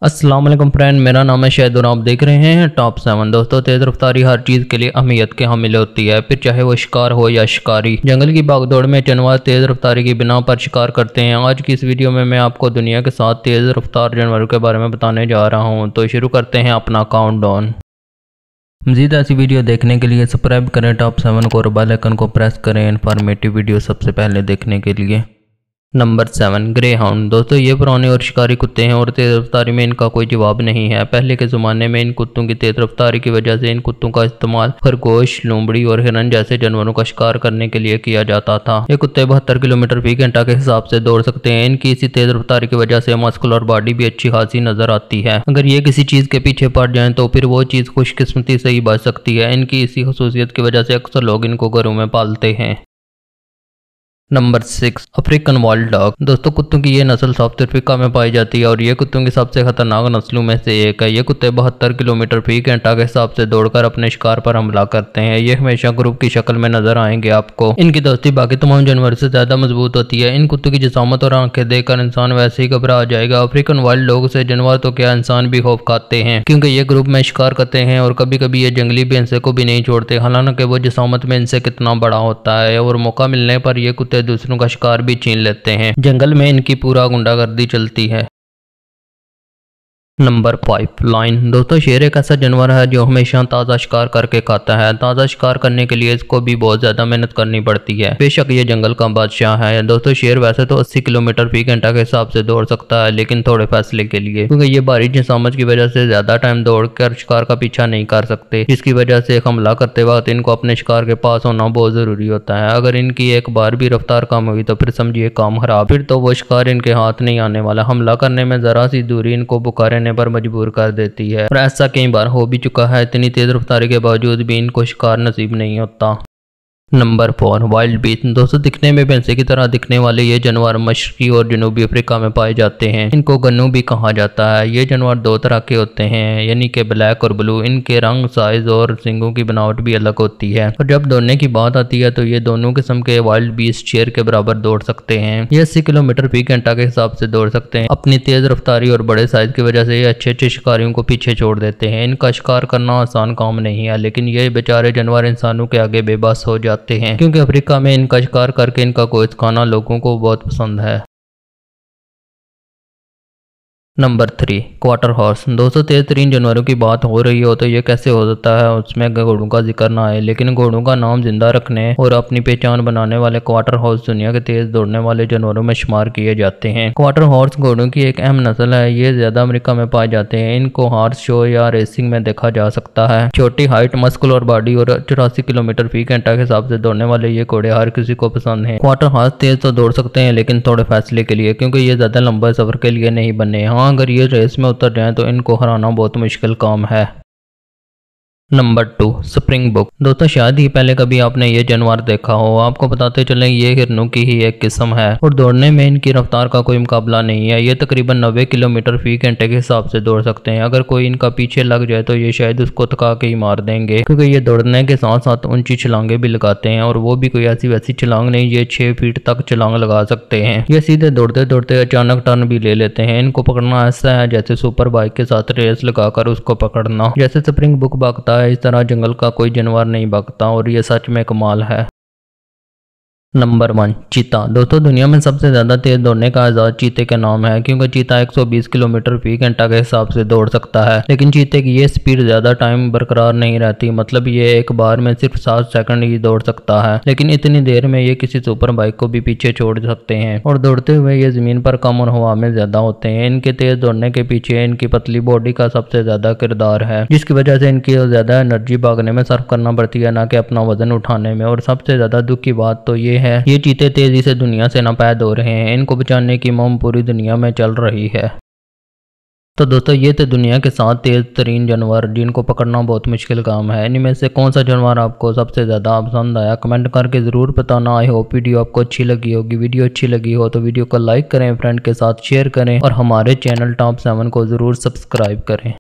अस्सलाम वालेकुम फ्रेंड, मेरा नाम है शाहिद और आप देख रहे हैं टॉप 7। दोस्तों, तेज रफ्तारी हर चीज़ के लिए अहमियत के हामिल होती है, फिर चाहे वो शिकार हो या शिकारी। जंगल की भागदौड़ में जानवर तेज रफ्तारी की बिना पर शिकार करते हैं। आज की इस वीडियो में मैं आपको दुनिया के 7 तेज रफ्तार जानवरों के बारे में बताने जा रहा हूँ। तो शुरू करते हैं अपना काउंटडाउन। मज़ीद ऐसी वीडियो देखने के लिए सब्सक्राइब करें टॉप 7 को और बेल आइकन को प्रेस करें इन्फॉर्मेटिव वीडियो सबसे पहले देखने के लिए। Number 7, grey hound. दोस्तों, ये पुराने और शिकारी कुत्ते हैं और तेज़ रफ्तारी में इनका कोई जवाब नहीं है। पहले के ज़माने में इन कुत्तों की तेज़ रफ्तारी की वजह से इन कुत्तों का इस्तेमाल खरगोश, लोमड़ी और हिरन जैसे जानवरों का शिकार करने के लिए किया जाता था। ये कुत्ते 72 किलोमीटर फी घंटा के हिसाब से दौड़ सकते हैं। इनकी इसी तेज़ रफ्तारी की वजह से मस्कुलर बॉडी भी अच्छी खासी नजर आती है। अगर ये किसी चीज़ के पीछे पड़ जाए तो फिर वो चीज़ खुशकिस्मती से ही बच सकती है। इनकी इसी खसूसियत की वजह से अक्सर लोग इनको घरों में पालते हैं। Number 6, African wild dog. दोस्तों, कुत्तों की ये नस्ल साउथ अफ्रीका में पाई जाती है और ये कुत्तों की सबसे खतरनाक नस्लों में से एक है। ये कुत्ते 72 किलोमीटर फी घंटा के हिसाब से दौड़कर अपने शिकार पर हमला करते हैं। ये हमेशा ग्रुप की शक्ल में नजर आएंगे आपको। इनकी दोस्ती बाकी तमाम जानवरों से ज्यादा मजबूत होती है। इन कुत्तों की जिसामत और आंखें देखकर इंसान वैसे ही घबरा जाएगा। अफ्रीकन वाइल्ड डॉग से जानवर तो क्या, इंसान भी खौफ खाते हैं, क्योंकि ये ग्रुप में शिकार करते हैं और कभी कभी ये जंगली भैंसे को भी नहीं छोड़ते। हालांकि वो जिसामत में इनसे कितना बड़ा होता है और मौका मिलने पर ये कुत्ते दूसरों का शिकार भी छीन लेते हैं। जंगल में इनकी पूरा गुंडागर्दी चलती है। Number 5, lion. दोस्तों, शेर एक ऐसा जानवर है जो हमेशा ताज़ा शिकार करके खाता है। ताज़ा शिकार करने के लिए इसको भी बहुत ज़्यादा मेहनत करनी पड़ती है। बेशक ये जंगल का बादशाह है। दोस्तों, शेर वैसे तो 80 किलोमीटर फी घंटा के हिसाब से दौड़ सकता है, लेकिन थोड़े फैसले के लिए, क्योंकि ये भारी जिसामत की वजह से ज़्यादा टाइम दौड़कर शिकार का पीछा नहीं कर सकते, जिसकी वजह से हमला करते वक्त इनको अपने शिकार के पास होना बहुत ज़रूरी होता है। अगर इनकी एक बार भी रफ्तार कम हुई तो फिर समझिए काम खराब। फिर तो वो शिकार इनके हाथ नहीं आने वाला। हमला करने में ज़रा सी दूरी इनको बुखारे पर मजबूर कर देती है और ऐसा कई बार हो भी चुका है। इतनी तेज रफ्तारी के बावजूद भी इनको शिकार नसीब नहीं होता। Number 4, wild beast. दोस्तों, दिखने में भैंसे की तरह दिखने वाले ये जानवर मशरकी और जनूबी अफ्रीका में पाए जाते हैं। इनको गन्नू भी कहा जाता है। ये जानवर 2 तरह के होते हैं, यानी कि ब्लैक और ब्लू। इनके रंग, साइज और सींगों की बनावट भी अलग होती है। और जब दौड़ने की बात आती है तो ये दोनों किस्म के वाइल्ड बीस्ट शेर के बराबर दौड़ सकते हैं। ये 80 किलोमीटर फी घंटा के हिसाब से दौड़ सकते हैं। अपनी तेज रफ्तारी और बड़े साइज की वजह से ये अच्छे अच्छे शिकारियों को पीछे छोड़ देते हैं। इनका शिकार करना आसान काम नहीं है, लेकिन ये बेचारे जानवर इंसानों के आगे बेबस हो जाते हैं, क्योंकि अफ्रीका में इनका शिकार करके इनका गोश्त खाना लोगों को बहुत पसंद है। Number 3, quarter horse. दोस्तों, तेज तरीन जानवरों की बात हो रही हो तो ये कैसे हो सकता है उसमें घोड़ों का जिक्र ना आए, लेकिन घोड़ों का नाम जिंदा रखने और अपनी पहचान बनाने वाले क्वार्टर हॉर्स दुनिया के तेज दौड़ने वाले जानवरों में शुमार किए जाते हैं। क्वार्टर हॉर्स घोड़ों की एक अहम नस्ल है। ये ज्यादा अमेरिका में पाए जाते हैं। इनको हॉर्स शो या रेसिंग में देखा जा सकता है। छोटी हाइट, मस्कुलर बॉडी और 84 किलोमीटर फी घंटा के हिसाब से दौड़ने वाले ये घोड़े हर किसी को पसंद है। क्वार्टर हॉर्स तेज तो दौड़ सकते हैं, लेकिन थोड़े फैसले के लिए, क्योंकि ये ज्यादा लंबे सफर के लिए नहीं बने। अगर ये रेस में उतर जाएं तो इनको हराना बहुत मुश्किल काम है। Number 2, spring book. दोस्तों, शायद ही पहले कभी आपने ये जानवर देखा हो। आपको बताते चलें ये हिरनों की ही एक किस्म है और दौड़ने में इनकी रफ्तार का कोई मुकाबला नहीं है। ये तकरीबन 90 किलोमीटर फी घंटे के हिसाब से दौड़ सकते हैं। अगर कोई इनका पीछे लग जाए तो ये शायद उसको थका के ही मार देंगे, क्योंकि ये दौड़ने के साथ साथ ऊंची छलांगे भी लगाते हैं, और वो भी कोई ऐसी वैसी छलांग नहीं। ये 6 फीट तक छलांग लगा सकते हैं। ये सीधे दौड़ते दौड़ते अचानक टर्न भी ले लेते हैं। इनको पकड़ना ऐसा है जैसे सुपर बाइक के साथ रेस लगाकर उसको पकड़ना। जैसे स्प्रिंग बुक भागता है, इस तरह जंगल का कोई जानवर नहीं भागता, और ये सच में कमाल है। नंबर 1, चीता। दोस्तों, दुनिया में सबसे ज्यादा तेज दौड़ने का एजाज चीते के नाम है, क्योंकि चीता 120 किलोमीटर फी घंटा के हिसाब से दौड़ सकता है। लेकिन चीते की ये स्पीड ज्यादा टाइम बरकरार नहीं रहती। मतलब ये एक बार में सिर्फ 7 सेकंड ही दौड़ सकता है, लेकिन इतनी देर में ये किसी सुपर बाइक को भी पीछे छोड़ सकते हैं। और दौड़ते हुए ये जमीन पर कम और हवा में ज्यादा होते हैं। इनके तेज दौड़ने के पीछे इनकी पतली बॉडी का सबसे ज्यादा किरदार है, जिसकी वजह से इनकी ज्यादा एनर्जी भागने में सर्व करना पड़ती है, ना कि अपना वजन उठाने में। और सबसे ज्यादा दुख की बात तो ये है, ये चीते तेजी से दुनिया से नापैद हो रहे हैं। इनको बचाने की मुहिम पूरी दुनिया में चल रही है। तो दोस्तों, ये थे दुनिया के 7 तेज तरीन जानवर जिनको पकड़ना बहुत मुश्किल काम है। इनमें से कौन सा जानवर आपको सबसे ज़्यादा पसंद आया, कमेंट करके ज़रूर बताना। आई होप वीडियो आपको अच्छी लगी होगी। वीडियो अच्छी लगी हो तो वीडियो को लाइक करें, फ्रेंड के साथ शेयर करें और हमारे चैनल टॉप 7 को ज़रूर सब्सक्राइब करें।